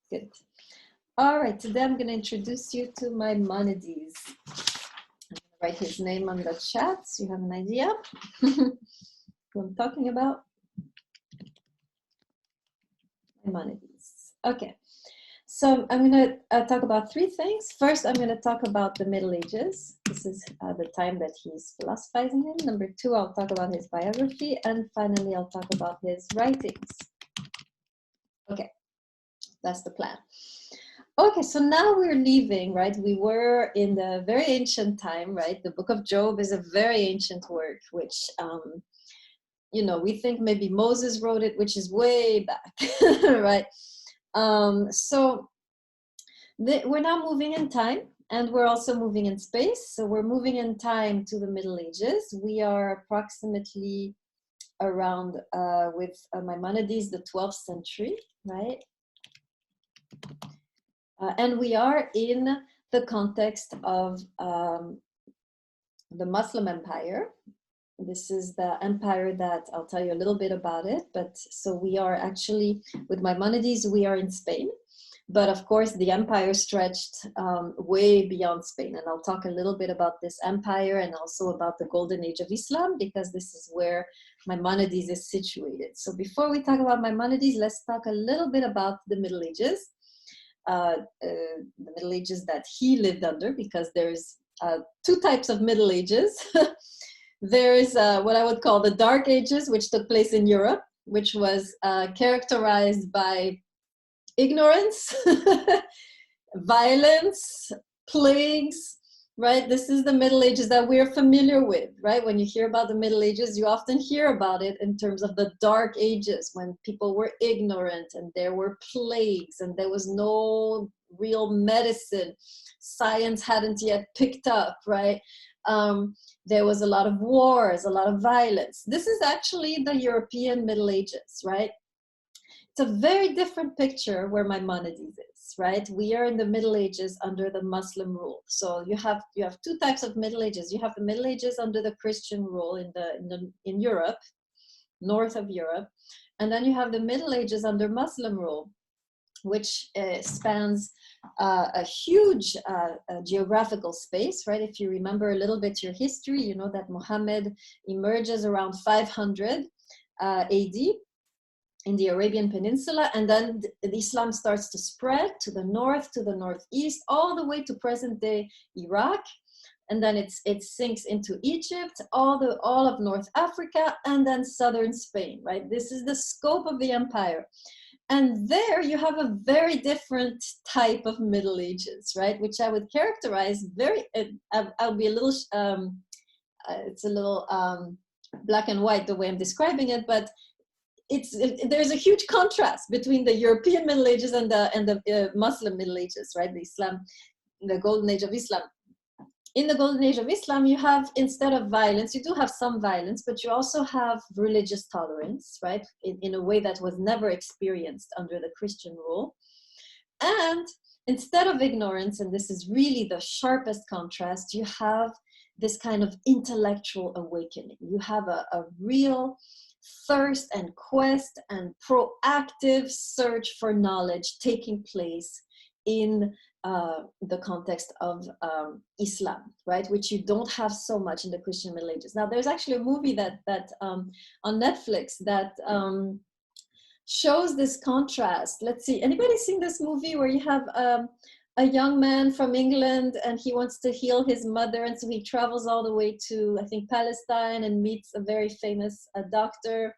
Good. All right, today I'm going to introduce you to Maimonides. I'm going to write his name on the chat so you have an idea who I'm talking about. Maimonides. Okay, so I'm going to talk about three things. First, I'm going to talk about the Middle Ages. This is the time that he's philosophizing in. Number two, I'll talk about his biography. And finally, I'll talk about his writings. Okay, that's the plan. Okay, so now we're leaving, right? We were in the very ancient time, right? The book of Job is a very ancient work, which, we think maybe Moses wrote it, which is way back, right? So we're now moving in time, and we're also moving in space. So we're moving in time to the Middle Ages. We are approximately around, with Maimonides, the 12th century, right? And we are in the context of the Muslim Empire. This is the empire that I'll tell you a little bit about it. But so we are actually, with Maimonides, we are in Spain. But of course, the empire stretched way beyond Spain. And I'll talk a little bit about this empire and also about the golden age of Islam, because this is where Maimonides is situated. So before we talk about Maimonides, let's talk a little bit about the Middle Ages. The Middle Ages that he lived under, because there's two types of Middle Ages. There's what I would call the Dark Ages, which took place in Europe, which was characterized by ignorance, violence, plagues, right? This is the Middle Ages that we're familiar with, right? When you hear about the Middle Ages, you often hear about it in terms of the Dark Ages, when people were ignorant and there were plagues and there was no real medicine. Science hadn't yet picked up, right? There was a lot of wars, a lot of violence. This is actually the European Middle Ages, right? It's a very different picture where Maimonides is, right? We are in the Middle Ages under the Muslim rule. So you have two types of Middle Ages. You have the Middle Ages under the Christian rule in Europe, north of Europe, and then you have the Middle Ages under Muslim rule, which spans a huge geographical space, right? If you remember a little bit your history, you know that Muhammad emerges around 500 AD in the Arabian Peninsula, and then the Islam starts to spread to the north, to the northeast, all the way to present-day Iraq, and then it sinks into Egypt, all of North Africa, and then southern Spain, right? This is the scope of the empire. And there you have a very different type of Middle Ages, right? Which I would characterize I'll be a little, it's a little black and white the way I'm describing it, but there's a huge contrast between the European Middle Ages and the Muslim Middle Ages, right? The golden age of Islam. In the golden age of Islam, you have, instead of violence, you do have some violence, but you also have religious tolerance, right? In a way that was never experienced under the Christian rule. And instead of ignorance, and this is really the sharpest contrast, you have this kind of intellectual awakening. You have a real thirst and quest and proactive search for knowledge taking place in the context of Islam, right? Which you don't have so much in the Christian Middle Ages. Now, there's actually a movie that on Netflix that shows this contrast. Let's see, anybody seen this movie where you have a young man from England and he wants to heal his mother, and so he travels all the way to, I think, Palestine, and meets a very famous doctor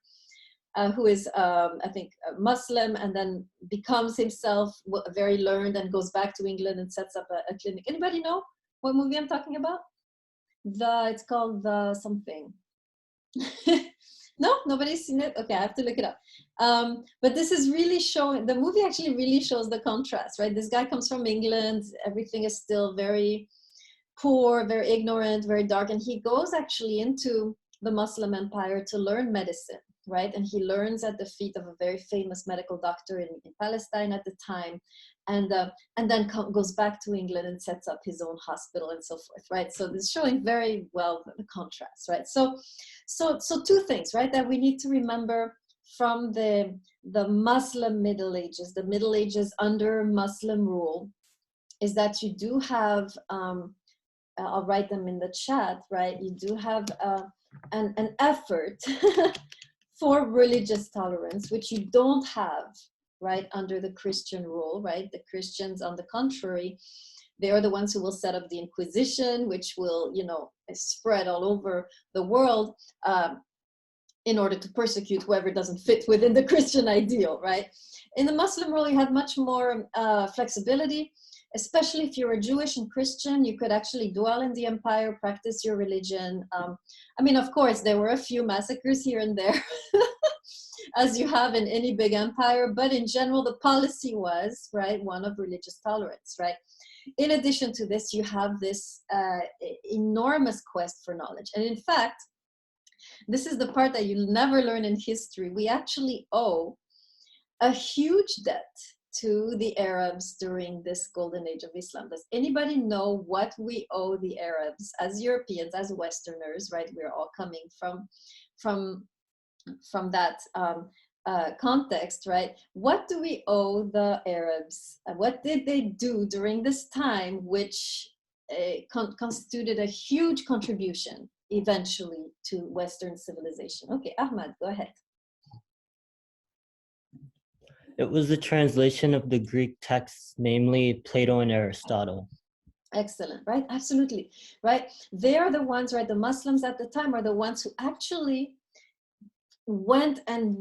who is, I think, Muslim, and then becomes himself very learned and goes back to England and sets up a clinic. Anybody know what movie I'm talking about? It's called The Something. No, nobody's seen it? Okay, I have to look it up. But this is really showing, the movie actually really shows the contrast, right? This guy comes from England, everything is still very poor, very ignorant, very dark, and he goes actually into the Muslim empire to learn medicine, right? And he learns at the feet of a very famous medical doctor in Palestine at the time, and then goes back to England and sets up his own hospital and so forth, right? So this is showing very well the contrast, right? So two things, right, that we need to remember. from the Muslim Middle Ages, the Middle Ages under Muslim rule, is that you do have, I'll write them in the chat, right? You do have an effort for religious tolerance, which you don't have, right, under the Christian rule, right? The Christians, on the contrary, they are the ones who will set up the Inquisition, which will, you know, spread all over the world in order to persecute whoever doesn't fit within the Christian ideal, right? In the Muslim rule, you had much more flexibility, especially if you're a Jewish and Christian. You could actually dwell in the empire, practice your religion. I mean, of course, there were a few massacres here and there, as you have in any big empire, but in general, the policy was, right, one of religious tolerance, right? In addition to this, you have this enormous quest for knowledge. And in fact, this is the part that you'll never learn in history. We actually owe a huge debt to the Arabs during this golden age of Islam. Does anybody know what we owe the Arabs as Europeans, as Westerners, right? We're all coming from that context, right? What do we owe the Arabs? What did they do during this time, which constituted a huge contribution eventually to Western civilization? Okay, Ahmad, go ahead. It was the translation of the Greek texts, namely Plato and Aristotle. Excellent, right? Absolutely, right? They are the ones, right? The Muslims at the time are the ones who actually went and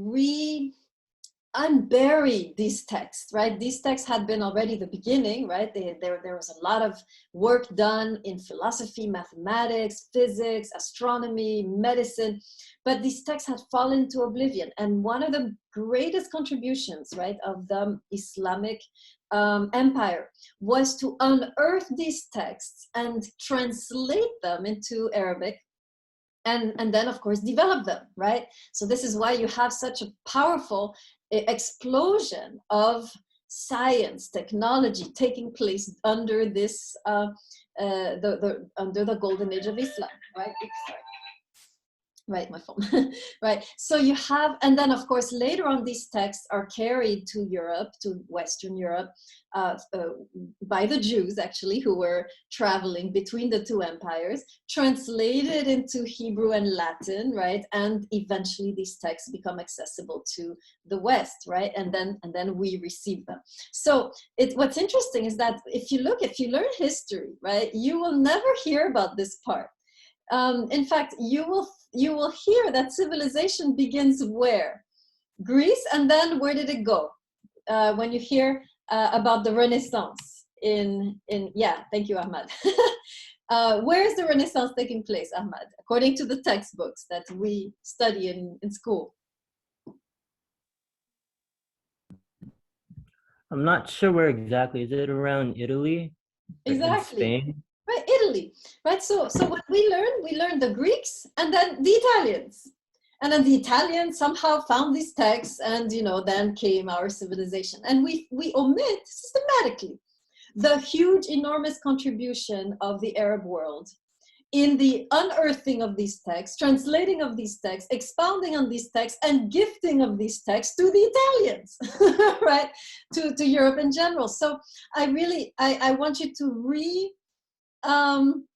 unburied these texts, right? These texts had been already the beginning, right? There was a lot of work done in philosophy, mathematics, physics, astronomy, medicine, but these texts had fallen into oblivion. And one of the greatest contributions, right, of the Islamic empire was to unearth these texts and translate them into Arabic, and then, of course, develop them, right? So this is why you have such a powerful explosion of science, technology taking place under this, under the golden age of Islam, right? Oops, sorry. Right, my phone. Right. So you have, and then of course later on these texts are carried to Europe, to Western Europe, by the Jews actually, who were traveling between the two empires, translated into Hebrew and Latin, right? And eventually these texts become accessible to the West, right? And then we receive them. So what's interesting is that if you learn history, right, you will never hear about this part. In fact, you will hear that civilization begins where? Greece, and then where did it go? When you hear about the Renaissance yeah, thank you, Ahmad. Where is the Renaissance taking place, Ahmad, according to the textbooks that we study in school? I'm not sure where exactly. Is it around Italy? Exactly. Spain? Right, Italy, right? So what we learned the Greeks and then the Italians. And then the Italians somehow found these texts, and then came our civilization. And we omit systematically the huge, enormous contribution of the Arab world in the unearthing of these texts, translating of these texts, expounding on these texts, and gifting of these texts to the Italians, right? To Europe in general. So I want you to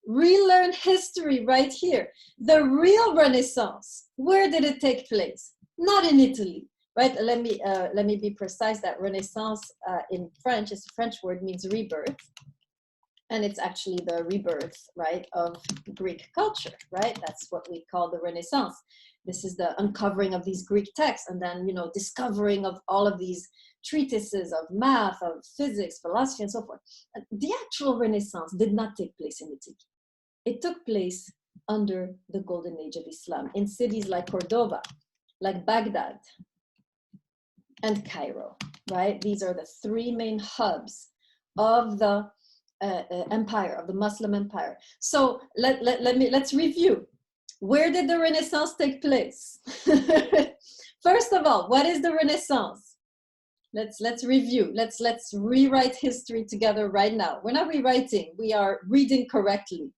relearn history right here. The real Renaissance, where did it take place? Not in Italy, right? Let me be precise. That Renaissance in French, it's a French word, means rebirth, and it's actually the rebirth, right, of Greek culture, right? That's what we call the Renaissance. This is the uncovering of these Greek texts, and then discovering of all of these treatises of math, of physics, philosophy, and so forth. The actual Renaissance did not take place in Italy. It took place under the golden age of Islam in cities like Cordoba, like Baghdad, and Cairo, right? These are the three main hubs of the empire, of the Muslim empire. So let's review. Where did the Renaissance take place? First of all, what is the Renaissance? Let's review. Let's rewrite history together right now. We're not rewriting. We are reading correctly.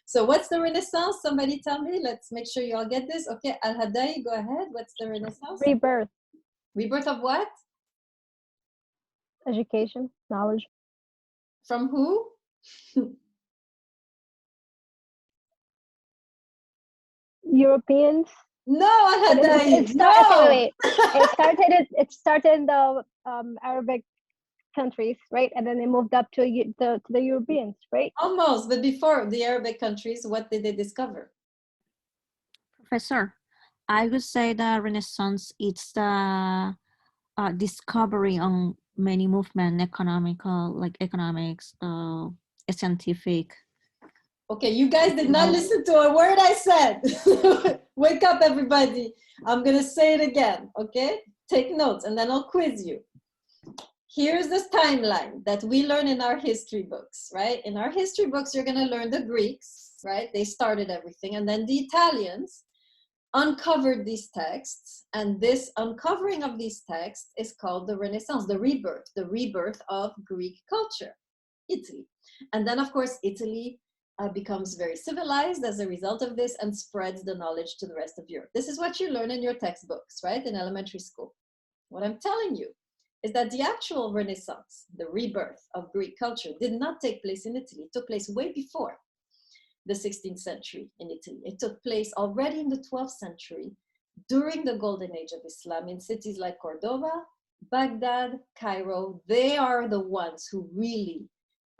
So what's the Renaissance? Somebody tell me. Let's make sure you all get this. Okay, Al-Hadai, go ahead. What's the Renaissance? Rebirth. Rebirth of what? Education, knowledge. From who? Europeans. No, Al-Hadai. Okay, No. wait. It started in the Arabic countries, right? And then it moved up to the Europeans, right? Almost, but before the Arabic countries, what did they discover? Professor, I would say the Renaissance is the discovery on many movement, economical, like economics, scientific. Okay, you guys did not listen to a word I said. Wake up, everybody. I'm going to say it again, okay? Take notes, and then I'll quiz you. Here's this timeline that we learn in our history books, right? In our history books, you're going to learn the Greeks, right? They started everything. And then the Italians uncovered these texts. And this uncovering of these texts is called the Renaissance, the rebirth of Greek culture, Italy. And then, of course, Italy becomes very civilized as a result of this and spreads the knowledge to the rest of Europe. This is what you learn in your textbooks, right? In elementary school. What I'm telling you is that the actual Renaissance, the rebirth of Greek culture, did not take place in Italy. It took place way before the 16th century in Italy. It took place already in the 12th century during the golden age of Islam in cities like Cordoba, Baghdad, Cairo. They are the ones who really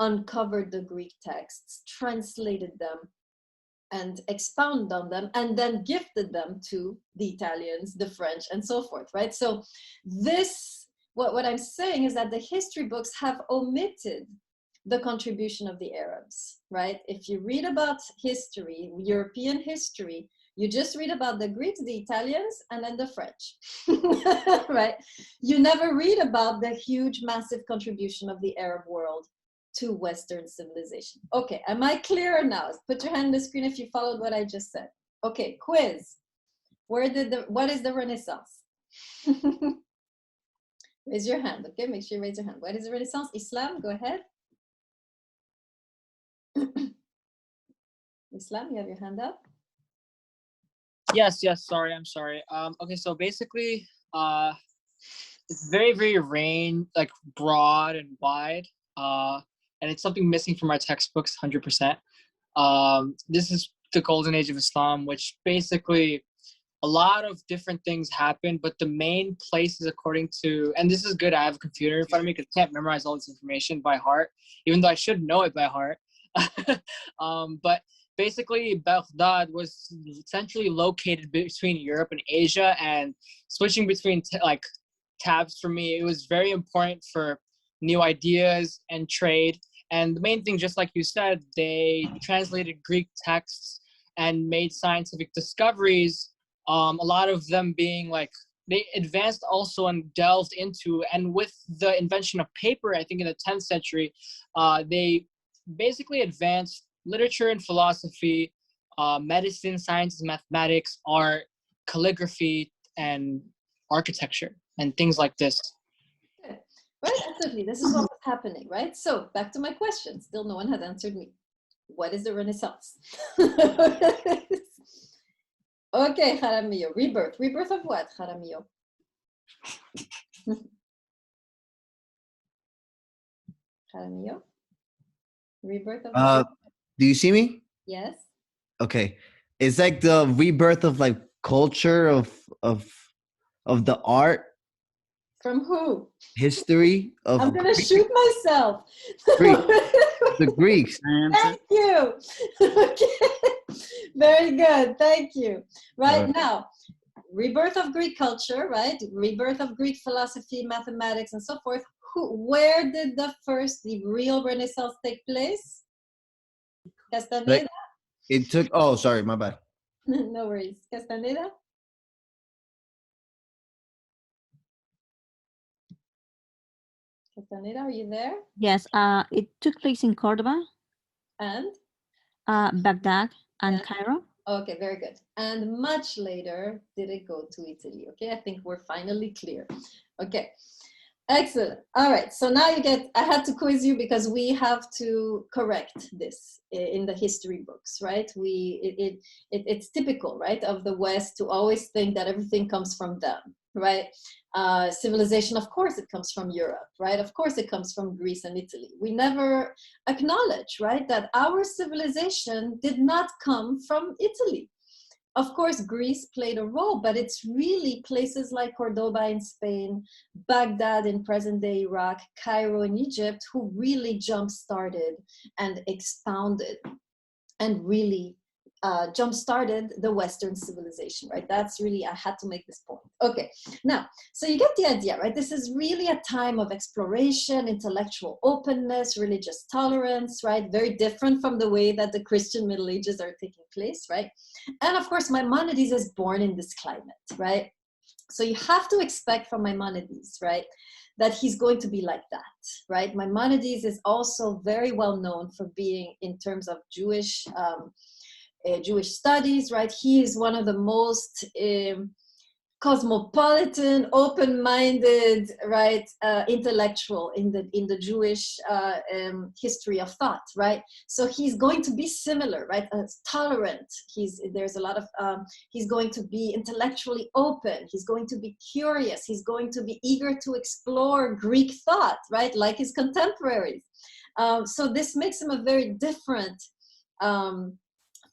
uncovered the Greek texts, translated them, and expounded on them, and then gifted them to the Italians, the French, and so forth, right? So this, what I'm saying is that the history books have omitted the contribution of the Arabs, right? If you read about history, European history, you just read about the Greeks, the Italians, and then the French, right? You never read about the huge, massive contribution of the Arab world to Western civilization. Okay, am I clear now? Put your hand on the screen if you followed what I just said. Okay, quiz. What is the Renaissance? Raise your hand, okay? Make sure you raise your hand. What is the Renaissance? Islam, go ahead. Islam, you have your hand up? Yes, sorry, I'm sorry. Okay, so basically, it's very, very broad and wide. And it's something missing from our textbooks, 100%. This is the golden age of Islam, which basically a lot of different things happen, but the main places according to, and this is good, I have a computer in front of me because I can't memorize all this information by heart, even though I should know it by heart. But basically, Baghdad was essentially located between Europe and Asia, and switching between tabs for me, it was very important for new ideas and trade. And the main thing, just like you said, they translated Greek texts and made scientific discoveries. A lot of them being they advanced also and delved into, and with the invention of paper, I think in the 10th century, they basically advanced literature and philosophy, medicine, sciences, mathematics, art, calligraphy, and architecture, and things like this. Good. Right, absolutely. This is what was happening, right? So back to my question. Still no one had answered me. What is the Renaissance? Okay, Jaramillo. Rebirth. Rebirth of what, Jaramillo? Jaramillo? Rebirth of do you see me? Yes. Okay. It's like the rebirth of culture of the art. From who? History of I'm gonna shoot myself. the Greeks. Thank you. Okay. Very good. Thank you. Right now, rebirth of Greek culture, right? Rebirth of Greek philosophy, mathematics, and so forth. Where did the real Renaissance take place? Castaneda? It took, oh, sorry, my bad. No worries. Castaneda? Castaneda, are you there? Yes, it took place in Cordoba, And? Baghdad, and Cairo. Okay, very good. And much later did it go to Italy. Okay, I think we're finally clear. Okay, excellent. All right, so now you get, I had to quiz you because we have to correct this in the history books, right? It's typical, right, of the West to always think that everything comes from them, right? Civilization, of course, it comes from Europe, right? Of course, it comes from Greece and Italy. We never acknowledge, right, that our civilization did not come from Italy. Of course, Greece played a role, but it's really places like Cordoba in Spain, Baghdad in present-day Iraq, Cairo in Egypt, who really jump-started and expounded and really jump-started the Western civilization, right? That's really, I had to make this point. Okay, now, so you get the idea, right? This is really a time of exploration, intellectual openness, religious tolerance, right? Very different from the way that the Christian Middle Ages are taking place, right? And of course, Maimonides is born in this climate, right? So you have to expect from Maimonides, right, that he's going to be like that, right? Maimonides is also very well known for being, in terms of Jewish studies, right? He is one of the most cosmopolitan, open-minded, right, intellectual in the Jewish history of thought, right? So he's going to be similar, right? Tolerant. There's a lot of. He's going to be intellectually open. He's going to be curious. He's going to be eager to explore Greek thought, right, like his contemporaries. So this makes him a very different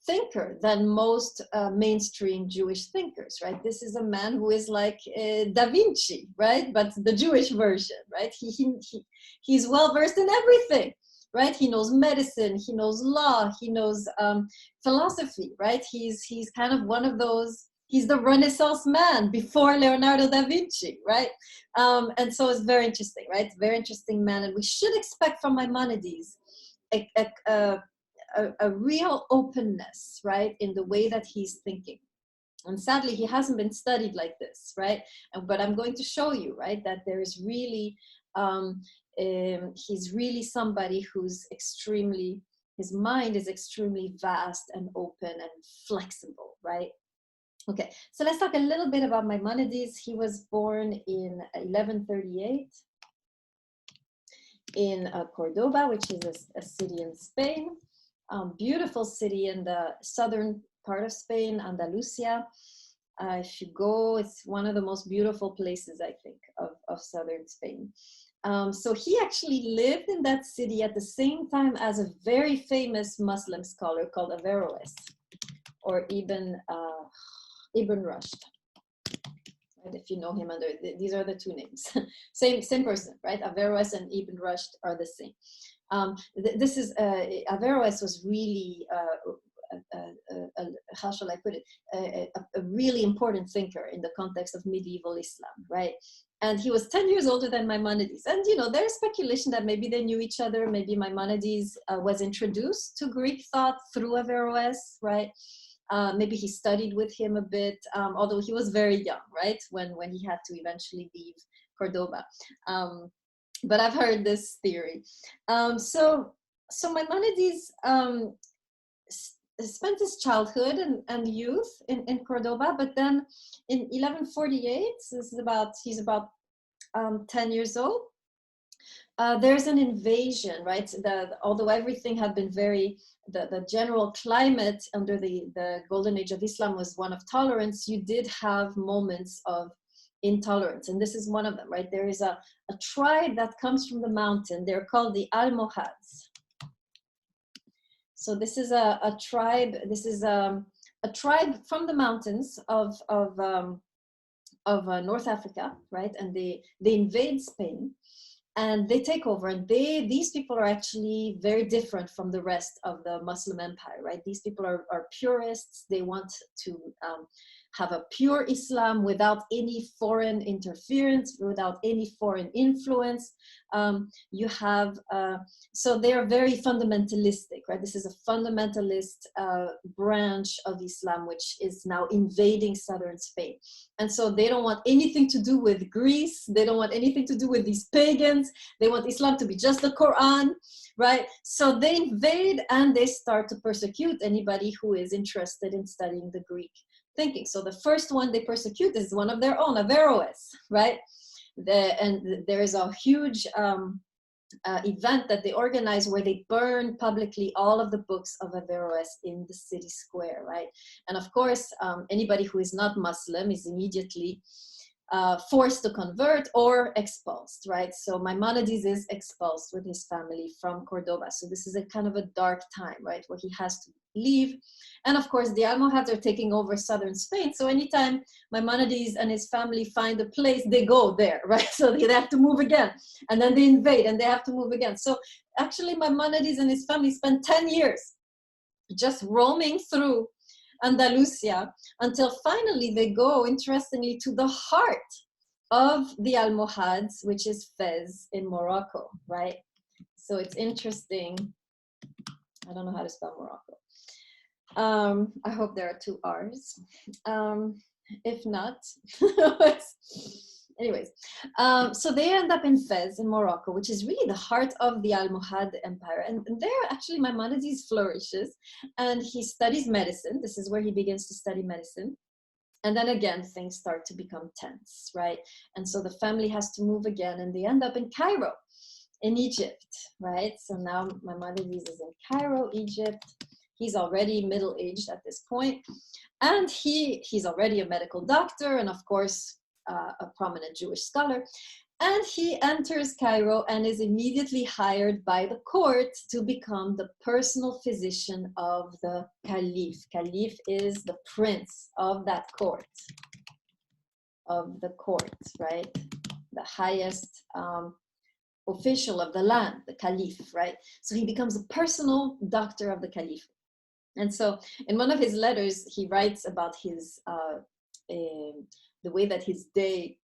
thinker than most mainstream Jewish thinkers, right? This is a man who is like Da Vinci, right? But the Jewish version, right? He's well versed in everything, right? He knows medicine, he knows law, he knows philosophy, right? He's kind of one of those. He's the Renaissance man before Leonardo da Vinci, right? And so it's very interesting, right? Very interesting man, and we should expect from Maimonides a real openness, right, in the way that he's thinking. And sadly, he hasn't been studied like this, right? But I'm going to show you, right, that there is really, he's really somebody who's extremely, his mind is extremely vast and open and flexible, right? Okay, so let's talk a little bit about Maimonides. He was born in 1138 in Cordoba, which is a city in Spain. Beautiful city in the southern part of Spain, Andalusia. If you go, it's one of the most beautiful places, I think, of southern Spain. So he actually lived in that city at the same time as a very famous Muslim scholar called Averroes, or Ibn Rushd. Right, if you know him, these are the two names. same person, right? Averroes and Ibn Rushd are the same. This is Averroes was really how shall I put it, a really important thinker in the context of medieval Islam, right? And he was 10 years older than Maimonides. And there's speculation that maybe they knew each other. Maybe Maimonides was introduced to Greek thought through Averroes, right? Maybe he studied with him a bit, although he was very young, right, when he had to eventually leave Cordoba. But I've heard this theory. So Maimonides spent his childhood and youth in Cordoba, but then in 1148, so he's about 10 years old, there's an invasion, right? Although everything had been the general climate under the golden age of Islam was one of tolerance, you did have moments of intolerance, and this is one of them, right? There is a tribe that comes from the mountain. They're called the Almohads. So this is a tribe. This is a tribe from the mountains of North Africa, right? And they invade Spain, and they take over. And these people are actually very different from the rest of the Muslim empire, right? These people are purists. They want to have a pure Islam without any foreign interference, without any foreign influence. You have, so they're very fundamentalistic, right? This is a fundamentalist branch of Islam, which is now invading southern Spain. And so they don't want anything to do with Greece. They don't want anything to do with these pagans. They want Islam to be just the Quran, right? So they invade and they start to persecute anybody who is interested in studying the Greek thinking. So the first one they persecute is one of their own, Averroes, right? And there is a huge event that they organize where they burn publicly all of the books of Averroes in the city square, right? And of course, anybody who is not Muslim is immediately forced to convert or expulsed, right? So Maimonides is expulsed with his family from Cordoba. So this is a kind of a dark time, right, where he has to leave. And of course, the Almohads are taking over southern Spain. So anytime Maimonides and his family find a place, they go there, right? So they have to move again. And then they invade and they have to move again. So actually, Maimonides and his family spent 10 years just roaming through Andalusia until finally they go, interestingly, to the heart of the Almohads, which is Fez in Morocco, right? So it's interesting. I don't know how to spell Morocco. I hope there are 2 R's. If not, anyways. So they end up in Fez in Morocco, which is really the heart of the Almohad Empire. And there actually Maimonides flourishes and he studies medicine. This is where he begins to study medicine. And then again, things start to become tense, right? And so the family has to move again and they end up in Cairo, in Egypt, right? So now Maimonides is in Cairo, Egypt. He's already middle-aged at this point. And he's already a medical doctor and of course, a prominent Jewish scholar. And he enters Cairo and is immediately hired by the court to become the personal physician of the Caliph. Caliph is the prince of that court, right? The highest official of the land, the Caliph, right? So he becomes a personal doctor of the Caliph. And so in one of his letters, he writes about his, the way that his day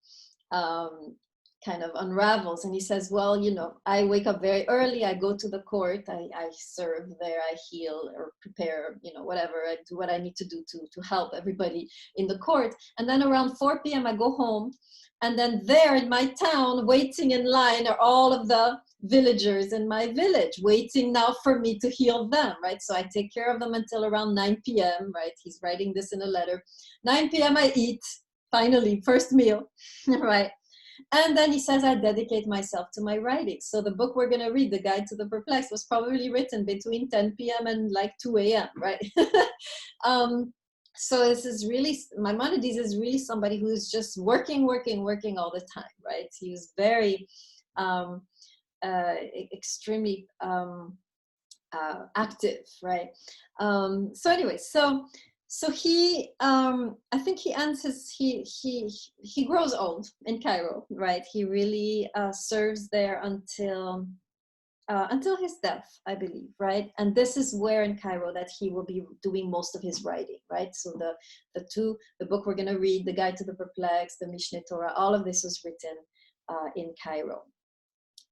kind of unravels. And he says, well, you know, I wake up very early, I go to the court, I serve there, I heal or prepare, you know, whatever, I do what I need to do to help everybody in the court. And then around 4 p.m. I go home. And then there in my town, waiting in line are all of the villagers in my village, waiting now for me to heal them, right? So I take care of them until around 9 p.m., right? He's writing this in a letter. 9 p.m. I eat, finally, first meal, right? And then he says, I dedicate myself to my writing. So the book we're going to read, The Guide to the Perplexed, was probably written between 10 p.m. and like 2 a.m., right? So this is really, Maimonides is really somebody who is just working all the time, right? He was very, extremely active, right? So anyway, so he, I think he ends his, he grows old in Cairo, right? He really serves there until his death, I believe, right? And this is where in Cairo that he will be doing most of his writing, right? So the book we're gonna read, The Guide to the Perplexed, the Mishnitora, all of this was written in Cairo.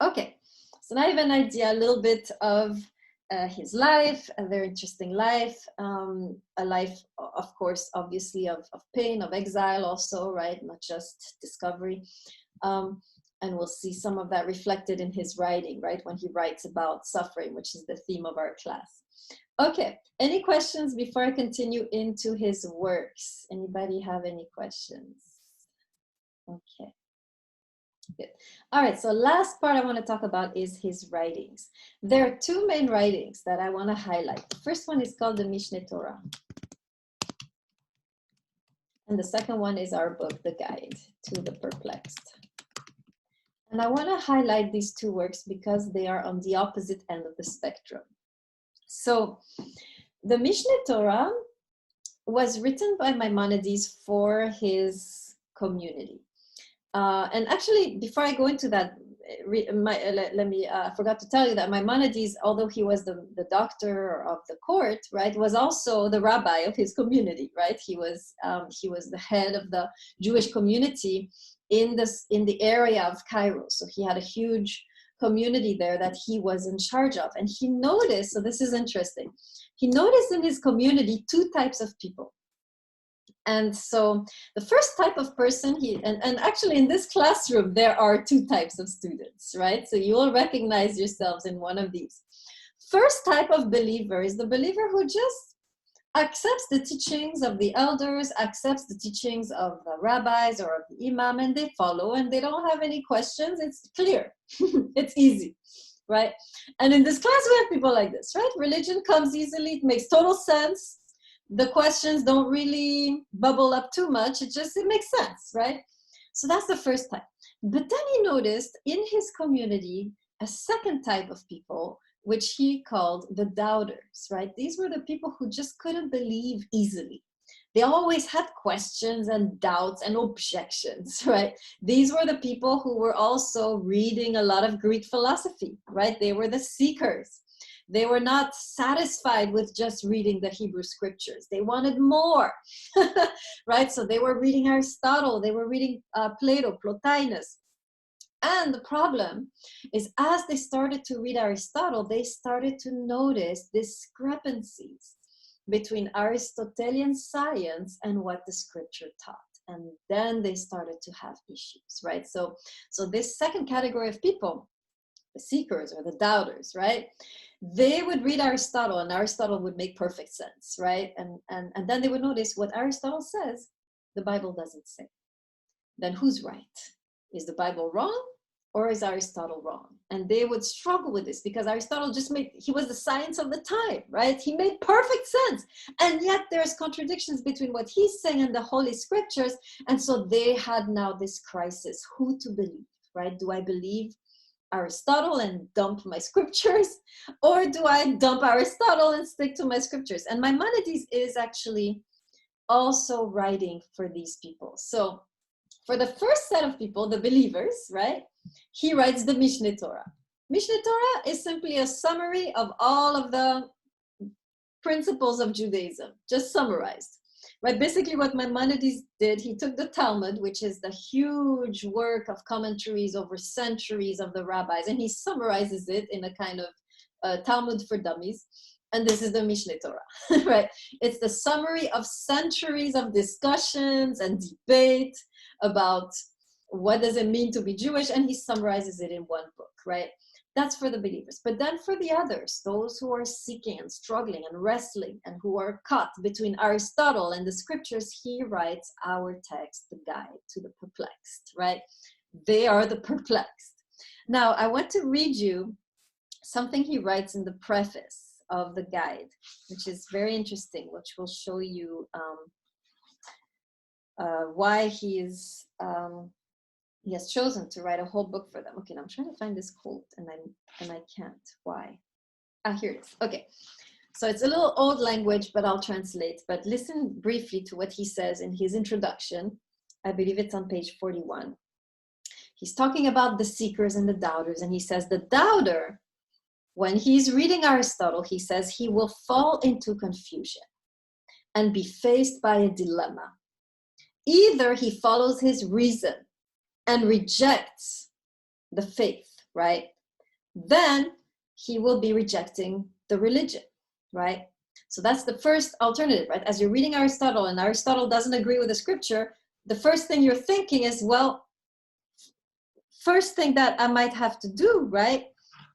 Okay, so now I have an idea a little bit of his life, a very interesting life, a life, of course, obviously of pain, of exile also, right? Not just discovery. And we'll see some of that reflected in his writing, right? When he writes about suffering, which is the theme of our class. Okay, any questions before I continue into his works? Anybody have any questions? Okay, good. All right, so last part I want to talk about is his writings. There are 2 main writings that I want to highlight. The first one is called the Mishnitora. And the second one is our book, The Guide to the Perplexed. And I want to highlight these 2 works because they are on the opposite end of the spectrum. So the Mishnitora was written by Maimonides for his community. And actually, before I go into that, I forgot to tell you that Maimonides, although he was the doctor of the court, right, was also the rabbi of his community, right? He was the head of the Jewish community in the area of Cairo. So he had a huge community there that he was in charge of. And he noticed, so this is interesting, he noticed in his community two types of people. And so the first type of person, and actually in this classroom, there are two types of students, right? So you will recognize yourselves in one of these. First type of believer is the believer who just accepts the teachings of the elders, accepts the teachings of the rabbis or of the imam, and they follow, and they don't have any questions. It's clear. It's easy, right? And in this class, we have people like this, right? Religion comes easily. It makes total sense. The questions don't really bubble up too much. It makes sense, right? So that's the first type. But then he noticed in his community a second type of people, which he called the doubters, right? These were the people who just couldn't believe easily. They always had questions and doubts and objections, right? These were the people who were also reading a lot of Greek philosophy, right? They were the seekers. They were not satisfied with just reading the Hebrew scriptures. They wanted more, right? So they were reading Aristotle. They were reading Plato, Plotinus. And the problem is, as they started to read Aristotle, they started to notice discrepancies between Aristotelian science and what the scripture taught. And then they started to have issues, right? So this second category of people, the seekers or the doubters, right? They would read Aristotle and Aristotle would make perfect sense, right? And then they would notice what Aristotle says, the Bible doesn't say. Then who's right? Is the Bible wrong or is Aristotle wrong? And they would struggle with this because Aristotle he was the science of the time, right? He made perfect sense. And yet there's contradictions between what he's saying and the Holy Scriptures. And so they had now this crisis, who to believe, right? Do I believe Aristotle and dump my scriptures, or do I dump Aristotle and stick to my scriptures? And Maimonides is actually also writing for these people. So for the first set of people, the believers, right, he writes the Mishnitora. Mishnitora is simply a summary of all of the principles of Judaism, just summarized. Right, basically what Maimonides did, he took the Talmud, which is the huge work of commentaries over centuries of the rabbis, and he summarizes it in a kind of Talmud for dummies. And this is the Mishnitora, right? It's the summary of centuries of discussions and debate about what does it mean to be Jewish, and he summarizes it in one book, right? That's for the believers. But then for the others, those who are seeking and struggling and wrestling and who are caught between Aristotle and the scriptures, he writes our text, the guide to the perplexed, right? They are the perplexed. Now, I want to read you something he writes in the preface of the guide, which is very interesting, which will show you why he has chosen to write a whole book for them. Okay, now I'm trying to find this quote and I can't. Why? Here it is. Okay, so it's a little old language, but I'll translate. But listen briefly to what he says in his introduction. I believe it's on page 41. He's talking about the seekers and the doubters, and he says the doubter, when he's reading Aristotle, he says he will fall into confusion and be faced by a dilemma. Either he follows his reason and rejects the faith, right? Then he will be rejecting the religion, right? So that's the first alternative, right? As you're reading Aristotle and Aristotle doesn't agree with the scripture, the first thing you're thinking is, well, first thing that I might have to do, right,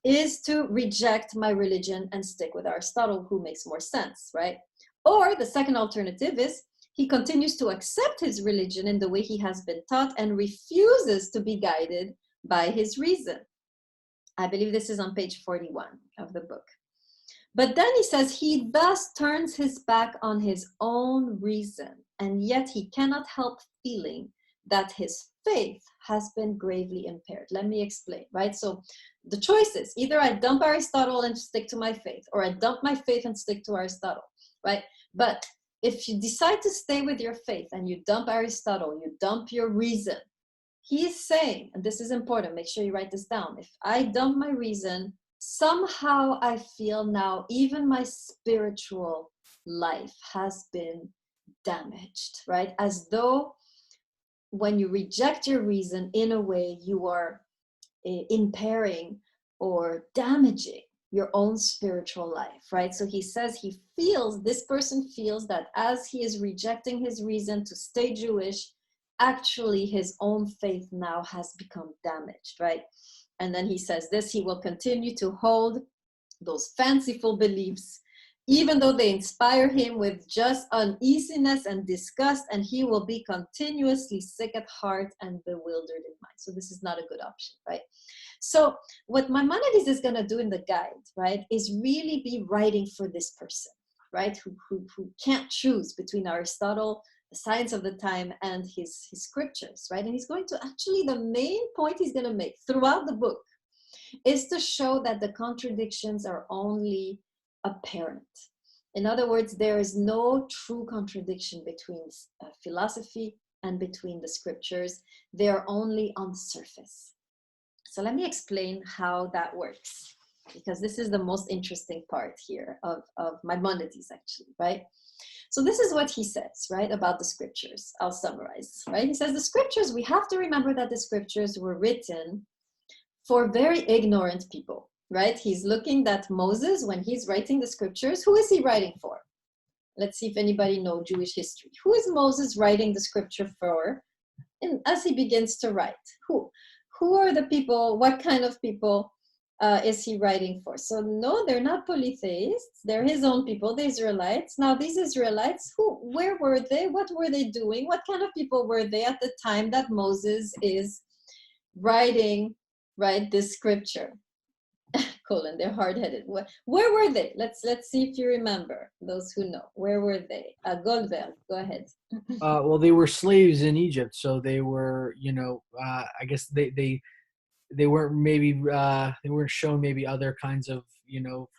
is to reject my religion and stick with Aristotle, who makes more sense, right? Or the second alternative is he continues to accept his religion in the way he has been taught and refuses to be guided by his reason. I believe this is on page 41 of the book. But then he says he thus turns his back on his own reason, and yet he cannot help feeling that his faith has been gravely impaired. Let me explain, right? So the choice is either I dump Aristotle and stick to my faith, or I dump my faith and stick to Aristotle, right? But if you decide to stay with your faith and you dump Aristotle, you dump your reason, he's saying, and this is important, make sure you write this down. If I dump my reason, somehow I feel now even my spiritual life has been damaged, right? As though when you reject your reason, in a way, you are impairing or damaging your own spiritual life, right? So he says this person feels that as he is rejecting his reason to stay Jewish, actually his own faith now has become damaged, right? And then he says this, he will continue to hold those fanciful beliefs, even though they inspire him with just uneasiness and disgust, and he will be continuously sick at heart and bewildered in mind. So this is not a good option, right? So what Maimonides is going to do in the guide, right, is really be writing for this person, right, who can't choose between Aristotle, the science of the time, and his scriptures, right? And he's going to actually, the main point he's going to make throughout the book is to show that the contradictions are only apparent. In other words, there is no true contradiction between philosophy and between the scriptures. They are only on the surface. So let me explain how that works, because this is the most interesting part here of Maimonides, actually, right? So this is what he says, right, about the scriptures. I'll summarize, right? He says the scriptures, we have to remember that the scriptures were written for very ignorant people, right? He's looking at Moses when he's writing the scriptures. Who is he writing for? Let's see if anybody knows Jewish history. Who is Moses writing the scripture for? And as he begins to write, who are the people? What kind of people is he writing for? So no, they're not polytheists. They're his own people, the Israelites. Now these Israelites, where were they? What were they doing? What kind of people were they at the time that Moses is writing, right, this scripture? Colon, they're hard-headed. Where were they? Let's see if you remember, those who know. Where were they? Goldberg, go ahead. Well, they were slaves in Egypt, so they were, I guess they weren't maybe they weren't shown maybe other kinds of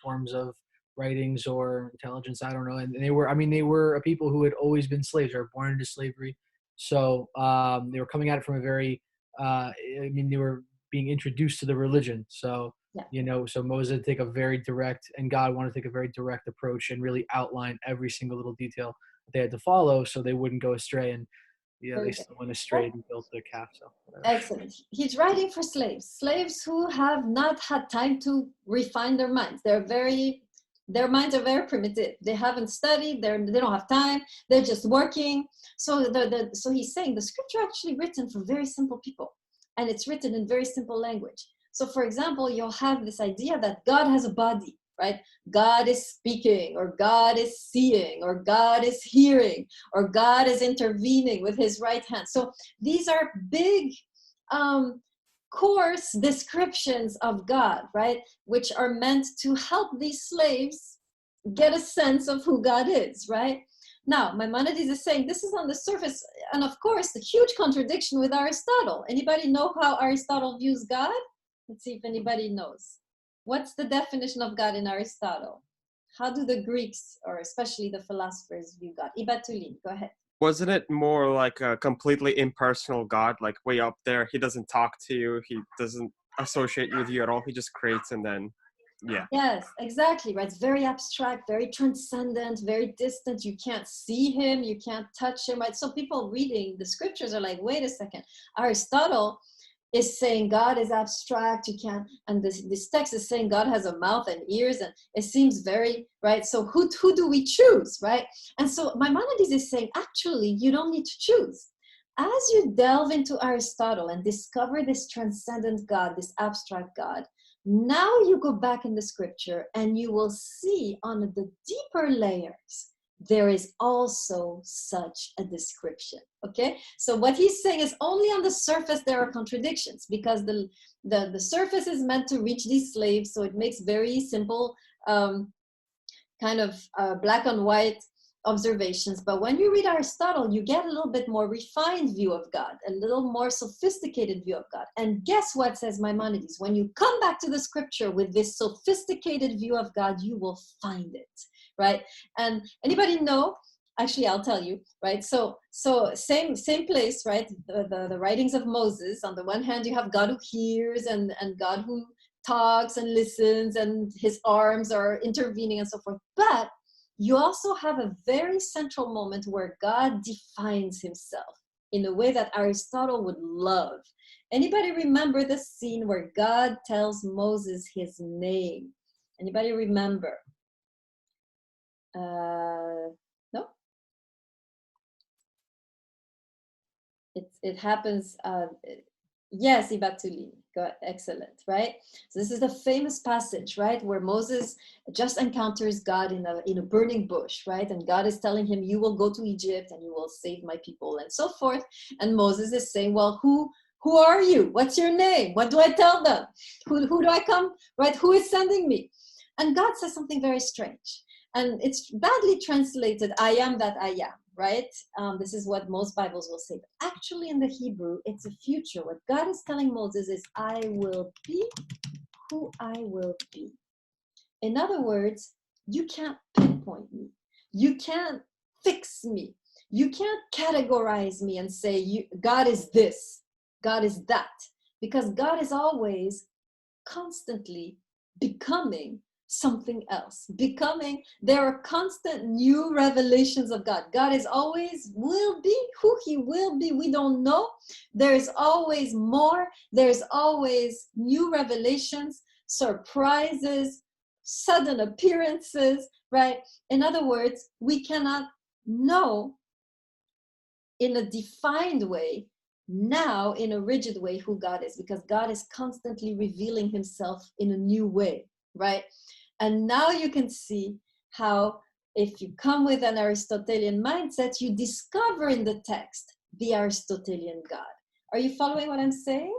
forms of writings or intelligence. I don't know. And they were a people who had always been slaves. They were born into slavery, so they were coming at it from a very they were being introduced to the religion. So so Moses had to take a very direct, and God wanted to take a very direct approach and really outline every single little detail that they had to follow, so they wouldn't go astray. And they still went astray and built the calf. So whatever. Excellent. He's writing for slaves who have not had time to refine their minds. Their minds are very primitive. They haven't studied. They don't have time. They're just working. So so he's saying the scripture actually written for very simple people, and it's written in very simple language. So for example, you'll have this idea that God has a body, right? God is speaking, or God is seeing, or God is hearing, or God is intervening with his right hand. So these are big, coarse descriptions of God, right? Which are meant to help these slaves get a sense of who God is, right? Now, Maimonides is saying this is on the surface, and of course, the huge contradiction with Aristotle. Anybody know how Aristotle views God? Let's see if anybody knows. What's the definition of God in Aristotle? How do the Greeks, or especially the philosophers, view God? Ibatulin, go ahead. Wasn't it more like a completely impersonal God, like way up there? He doesn't talk to you. He doesn't associate with you at all. He just creates and then, yeah. Yes, exactly, right? It's very abstract, very transcendent, very distant. You can't see him. You can't touch him, right? So people reading the scriptures are like, wait a second. Aristotle is saying God is abstract, you can't, and this text is saying God has a mouth and ears, and it seems very, right? So who do we choose, right? And so Maimonides is saying, actually, you don't need to choose. As you delve into Aristotle and discover this transcendent God, this abstract God, now you go back in the scripture and you will see on the deeper layers, there is also such a description, okay? So what he's saying is only on the surface there are contradictions, because the surface is meant to reach these slaves, so it makes very simple kind of black and white observations. But when you read Aristotle, you get a little bit more refined view of God, a little more sophisticated view of God. And guess what, says Maimonides? When you come back to the scripture with this sophisticated view of God, you will find it. Right? And anybody know actually, I'll tell you, right? So same place, right? The writings of Moses. On the one hand, you have God who hears and God who talks and listens, and his arms are intervening and so forth. But you also have a very central moment where God defines himself in a way that Aristotle would love. Anybody remember the scene where God tells Moses his name? Anybody remember? No? It happens, yes, Ibatuli, excellent, right? So this is the famous passage, right, where Moses just encounters God in a burning bush, right? And God is telling him, you will go to Egypt and you will save my people and so forth. And Moses is saying, well, who are you? What's your name? What do I tell them? Who do I come, right? Who is sending me? And God says something very strange. And it's badly translated, I am that I am, right? This is what most Bibles will say. But actually in the Hebrew, it's a future. What God is telling Moses is, I will be who I will be. In other words, you can't pinpoint me. You can't fix me. You can't categorize me and say, God is this, God is that. Because God is always constantly becoming something else. There are constant new revelations of God. God is always, will be who he will be. We don't know. There's always more. There's always new revelations, surprises, sudden appearances, right? In other words, we cannot know in a defined way now in a rigid way who God is, because God is constantly revealing himself in a new way, right? And now you can see how if you come with an Aristotelian mindset, you discover in the text the Aristotelian God. Are you following what I'm saying?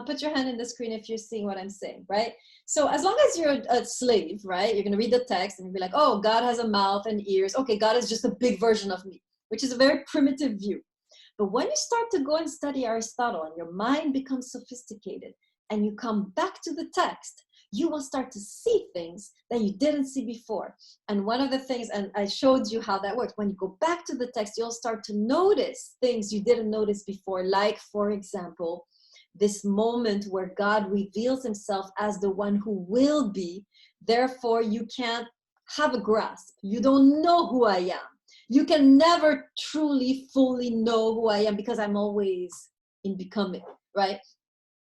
Put your hand in the screen if you're seeing what I'm saying, right? So as long as you're a slave, right, you're going to read the text and you'll be like, oh, God has a mouth and ears. Okay, God is just a big version of me, which is a very primitive view. But when you start to go and study Aristotle and your mind becomes sophisticated and you come back to the text, you will start to see things that you didn't see before. And one of the things, and I showed you how that works, when you go back to the text, you'll start to notice things you didn't notice before. Like, for example, this moment where God reveals himself as the one who will be. Therefore, you can't have a grasp. You don't know who I am. You can never truly, fully know who I am because I'm always in becoming, right?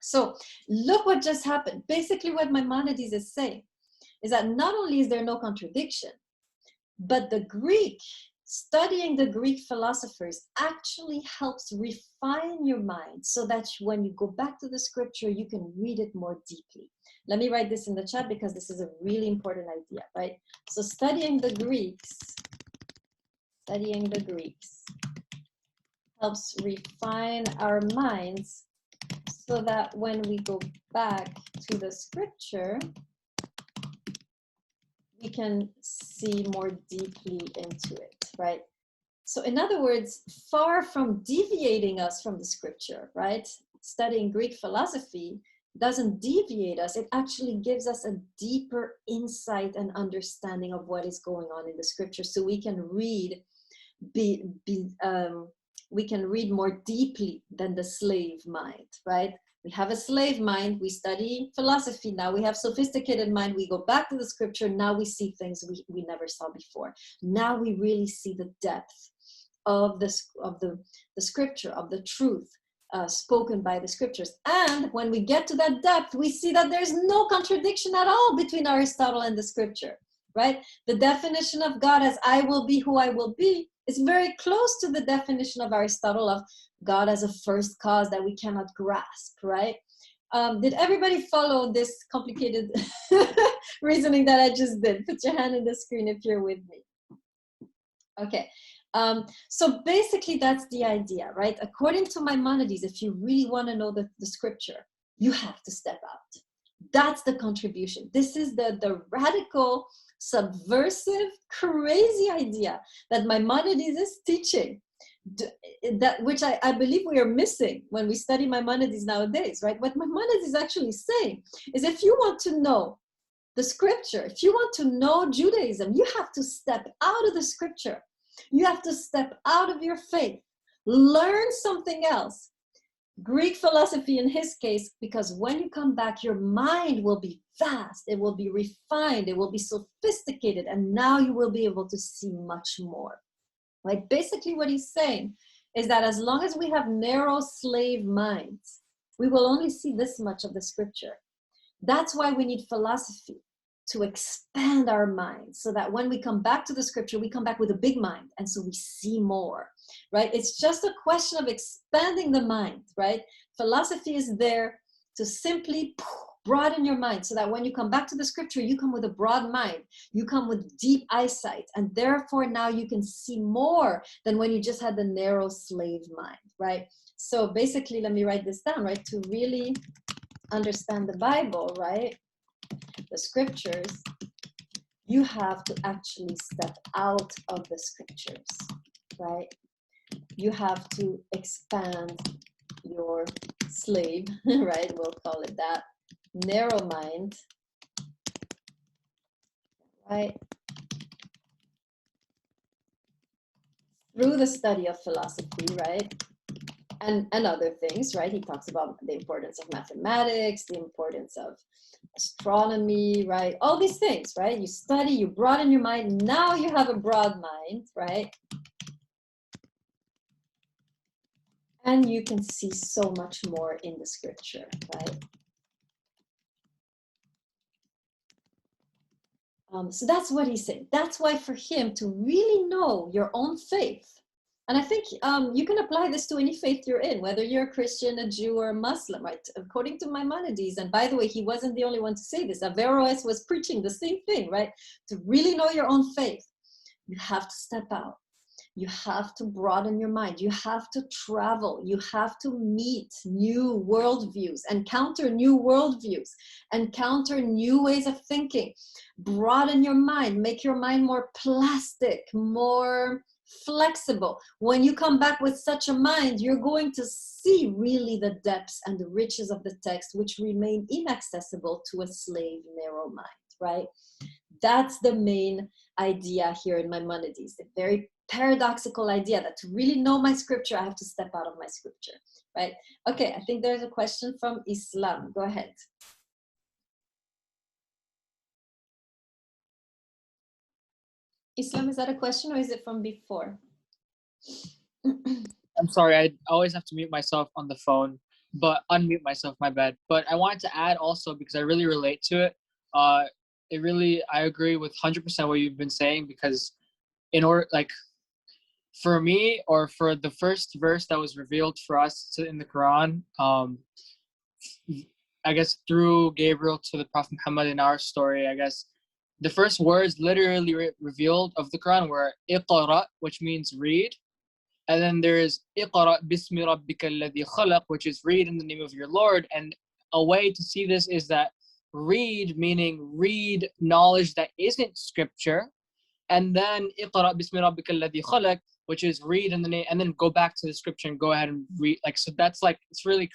So look what just happened. Basically what Maimonides is saying is that not only is there no contradiction, but the Greek, studying the Greek philosophers actually helps refine your mind so that when you go back to the scripture, you can read it more deeply. Let me write this in the chat because this is a really important idea, right? So studying the Greeks helps refine our minds so that when we go back to the scripture, we can see more deeply into it, right? So in other words, far from deviating us from the scripture, right? Studying Greek philosophy doesn't deviate us. It actually gives us a deeper insight and understanding of what is going on in the scripture, so we can read we can read more deeply than the slave mind, right? We have a slave mind, we study philosophy, now we have sophisticated mind, we go back to the scripture, now we see things we never saw before. Now we really see the depth of the scripture, of the truth spoken by the scriptures. And when we get to that depth, we see that there's no contradiction at all between Aristotle and the scripture, right? The definition of God as I will be who I will be is very close to the definition of Aristotle of God as a first cause that we cannot grasp, right? Did everybody follow this complicated reasoning that I just did? Put your hand in the screen if you're with me. Okay, so basically that's the idea, right? According to Maimonides, if you really want to know the scripture, you have to step out. That's the contribution. This is the radical, subversive, crazy idea that Maimonides is teaching, which I believe we are missing when we study Maimonides nowadays, right? What Maimonides is actually saying is if you want to know the scripture, if you want to know Judaism, you have to step out of the scripture You have to step out of your faith, learn something else. Greek philosophy in his case, because when you come back, your mind will be vast, it will be refined, it will be sophisticated, and now you will be able to see much more. Like basically what he's saying is that as long as we have narrow slave minds, we will only see this much of the scripture. That's why we need philosophy, to expand our minds, so that when we come back to the scripture, we come back with a big mind, and so we see more, right? It's just a question of expanding the mind, right? Philosophy is there to simply broaden your mind, so that when you come back to the scripture, you come with a broad mind, you come with deep eyesight, and therefore now you can see more than when you just had the narrow slave mind, right? So basically, let me write this down, right? To really understand the Bible, right? The scriptures, you have to actually step out of the scriptures, right? You have to expand your slave, right? We'll call it that, narrow mind, right? Through the study of philosophy, right? And other things, right? He talks about the importance of mathematics, the importance of astronomy, right? All these things, right? You study, you broaden your mind. Now you have a broad mind, right? And you can see so much more in the scripture, right? So that's what he said. That's why for him to really know your own faith, and I think you can apply this to any faith you're in, whether you're a Christian, a Jew, or a Muslim, right? According to Maimonides, and by the way, he wasn't the only one to say this. Averroes was preaching the same thing, right? To really know your own faith, you have to step out. You have to broaden your mind. You have to travel. You have to meet new worldviews, encounter new worldviews, encounter new ways of thinking. Broaden your mind. Make your mind more plastic, more flexible. When you come back with such a mind, you're going to see really the depths and the riches of the text, which remain inaccessible to a slave narrow mind, right? That's the main idea here in Maimonides, the very paradoxical idea that to really know my scripture, I have to step out of my scripture, right? Okay, I think there's a question from Islam. Go ahead. Islam, is that a question or is it from before? I'm sorry, I always have to mute myself on the phone, but unmute myself, my bad. But I wanted to add also, because I really relate to it. I agree with 100% what you've been saying, because in order, like, for me, or for the first verse that was revealed for us in the Quran, I guess through Gabriel to the Prophet Muhammad in our story, I guess the first words literally revealed of the Quran were Iqra, which means read. And then there is Iqra bismi rabbika alladhi khalaq, which is read in the name of your Lord. And a way to see this is that read, meaning read knowledge that isn't scripture. And then Iqra bismi rabbika alladhi khalaq, which is read in the name, and then go back to the scripture and go ahead and read. Like, so that's like, it's really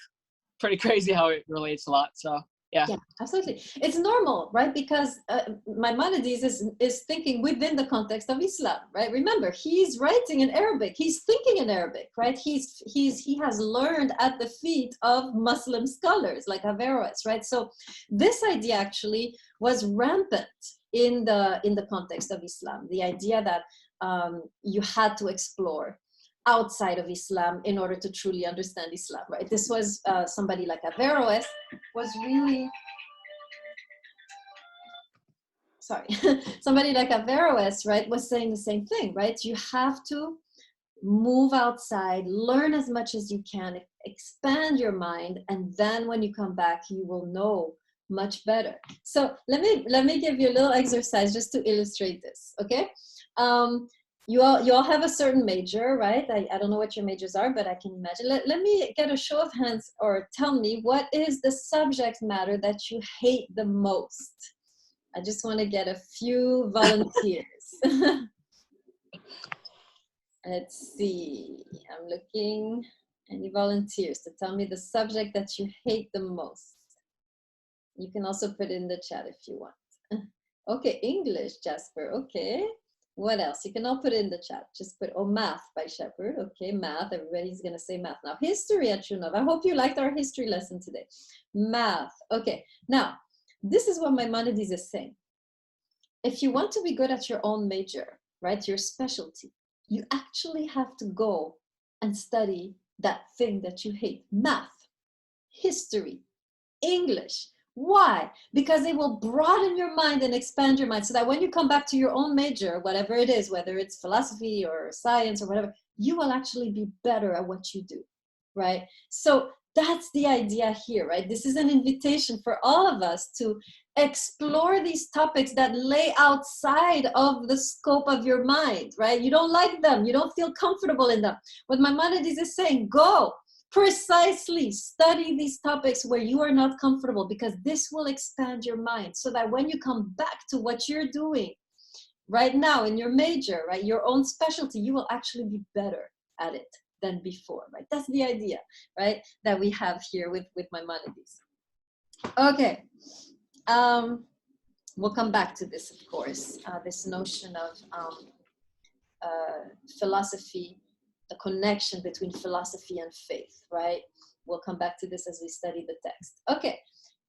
pretty crazy how it relates a lot. So yeah, absolutely. It's normal, right? Because Maimonides is thinking within the context of Islam, right? Remember, he's writing in Arabic. He's thinking in Arabic, right? He has learned at the feet of Muslim scholars like Averroes, right? So this idea actually was rampant in the context of Islam. The idea that you had to explore outside of Islam in order to truly understand Islam, right? This was somebody like Averroes was really, somebody like Averroes, right, was saying the same thing, right? You have to move outside, learn as much as you can, expand your mind, and then when you come back, you will know much better. So let me give you a little exercise just to illustrate this, okay? You all have a certain major, right? I don't know what your majors are, but I can imagine. Let me get a show of hands, or tell me, what is the subject matter that you hate the most? I just want to get a few volunteers. Let's see, I'm looking. Any volunteers to tell me the subject that you hate the most? You can also put it in the chat if you want. Okay, English, Jasper, okay. What else? You can all put it in the chat. Just put, oh, math by Shepherd. Okay, math. Everybody's going to say math. Now, history at True Love. I hope you liked our history lesson today. Math. Okay, now, this is what Maimonides is saying. If you want to be good at your own major, right, your specialty, you actually have to go and study that thing that you hate. Math, history, English. Why? Because it will broaden your mind and expand your mind so that when you come back to your own major, whatever it is, whether it's philosophy or science or whatever, you will actually be better at what you do, right? So that's the idea here, right? This is an invitation for all of us to explore these topics that lay outside of the scope of your mind, right? You don't like them. You don't feel comfortable in them. What Maimonides is saying, go. Precisely study these topics where you are not comfortable, because this will expand your mind so that when you come back to what you're doing right now in your major, right, your own specialty, you will actually be better at it than before, right? That's the idea, right, that we have here with Maimonides. Okay, we'll come back to this, of course, this notion of philosophy, the connection between philosophy and faith, right? We'll come back to this as we study the text. Okay,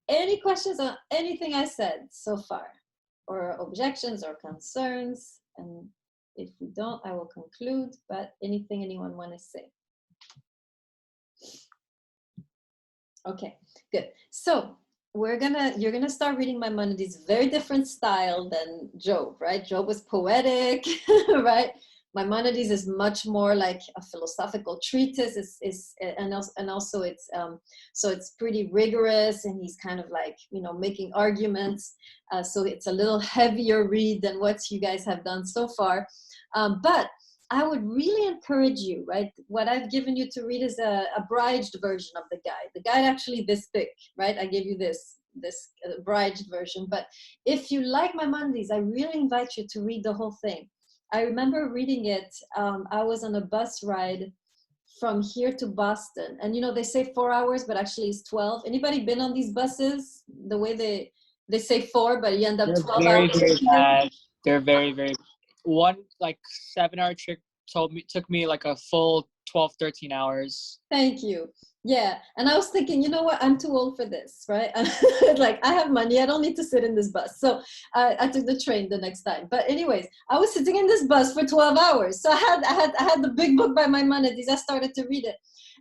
any questions on anything I said so far, or objections or concerns? And if we don't, I will conclude, but anything anyone want to say? Okay, good. So you're gonna start reading Maimonides, very different style than Job, right? Job was poetic, right? Maimonides is much more like a philosophical treatise, and also it's so it's pretty rigorous, and he's kind of like, you know, making arguments. So it's a little heavier read than what you guys have done so far. But I would really encourage you, right? What I've given you to read is a abridged version of the guide. The guide actually this thick, right? I gave you this abridged version. But if you like Maimonides, I really invite you to read the whole thing. I remember reading it. I was on a bus ride from here to Boston, and you know, they say 4 hours, but actually it's 12. Anybody been on these buses? The way they say 4, but you end up They're 12 very, hours. very bad. They're very, very. One like 7-hour trip took me like a full 12, 13 hours. Thank you. Yeah, and I was thinking, you know what, I'm too old for this, right? Like, I have money, I don't need to sit in this bus. So I took the train the next time. But anyways, I was sitting in this bus for 12 hours. So I had the big book by Maimonides. I started to read it.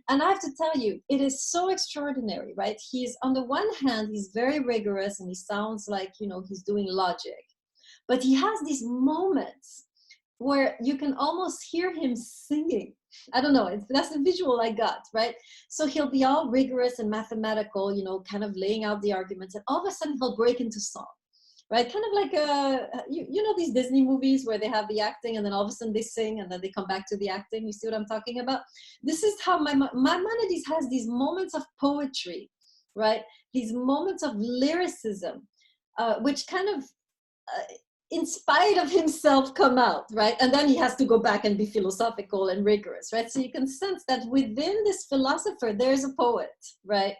And I have to tell you, it is so extraordinary, right? He's, on the one hand, he's very rigorous and he sounds like, you know, he's doing logic. But he has these moments where you can almost hear him singing. I don't know, that's the visual I got, right? So he'll be all rigorous and mathematical, you know, kind of laying out the arguments, and all of a sudden he'll break into song, right? Kind of like, you know, these Disney movies where they have the acting and then all of a sudden they sing and then they come back to the acting. You see what I'm talking about? This is how Maimonides has these moments of poetry, right? These moments of lyricism, which kind of, in spite of himself, come out, right? And then he has to go back and be philosophical and rigorous, right? So you can sense that within this philosopher, there's a poet, right?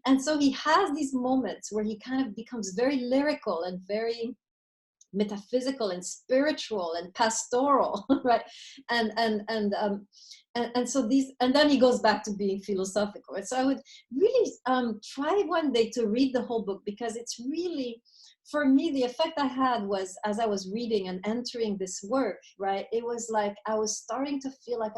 And so he has these moments where he kind of becomes very lyrical and very metaphysical and spiritual and pastoral, right? And so these, and then he goes back to being philosophical, right? So I would really try one day to read the whole book, because it's really, for me, the effect I had was, as I was reading and entering this work, right, it was like I was starting to feel like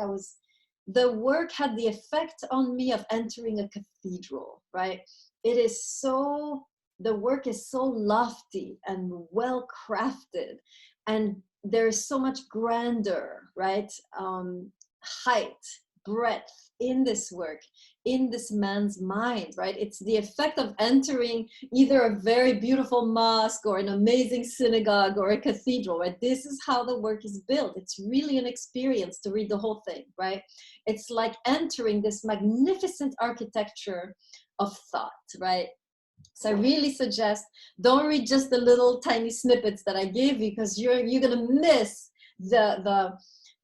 the work had the effect on me of entering a cathedral, right? It is so, the work is so lofty and well crafted, and there's so much grandeur, right? Height, breadth in this work, in this man's mind, right? It's the effect of entering either a very beautiful mosque or an amazing synagogue or a cathedral, right? This is how the work is built. It's really an experience to read the whole thing, right? It's like entering this magnificent architecture of thought, right? So I really suggest, don't read just the little tiny snippets that I gave you, because you're gonna miss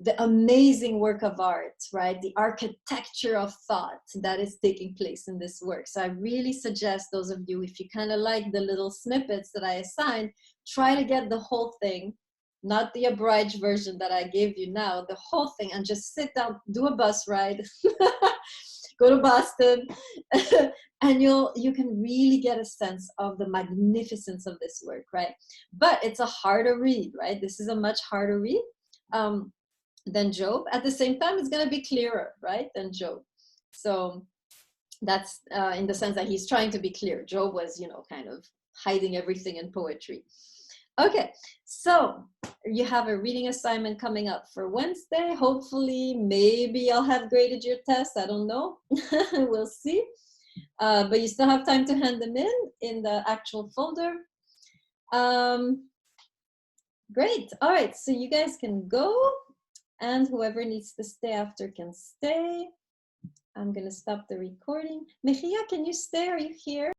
the amazing work of art, right? The architecture of thought that is taking place in this work. So I really suggest those of you, if you kind of like the little snippets that I assigned, try to get the whole thing not the abridged version that I gave you now, the whole thing, and just sit down, do a bus ride, go to Boston, and you can really get a sense of the magnificence of this work, right? But it's a harder read, right? This is a much harder read than Job. At the same time, it's going to be clearer, right, than Job. So that's in the sense that he's trying to be clear. Job was, kind of hiding everything in poetry. Okay, so you have a reading assignment coming up for Wednesday. Hopefully, maybe I'll have graded your test. I don't know. We'll see. But you still have time to hand them in the actual folder. Great. All right, so you guys can go, and whoever needs to stay after can stay. I'm going to stop the recording. Mejia, can you stay? Are you here?